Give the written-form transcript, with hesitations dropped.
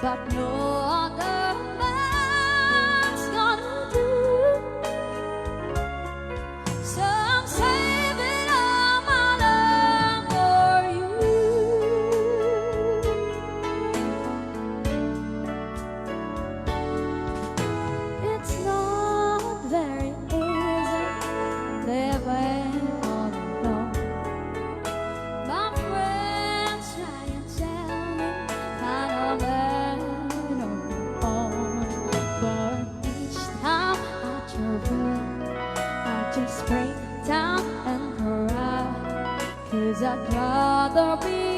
but no other man's gonna do. So I'm saving all my love for you. It's not very easy living all alone. My friends try and tell me kind of let on, but each time I try, I just break down and cry, 'cause I'd rather be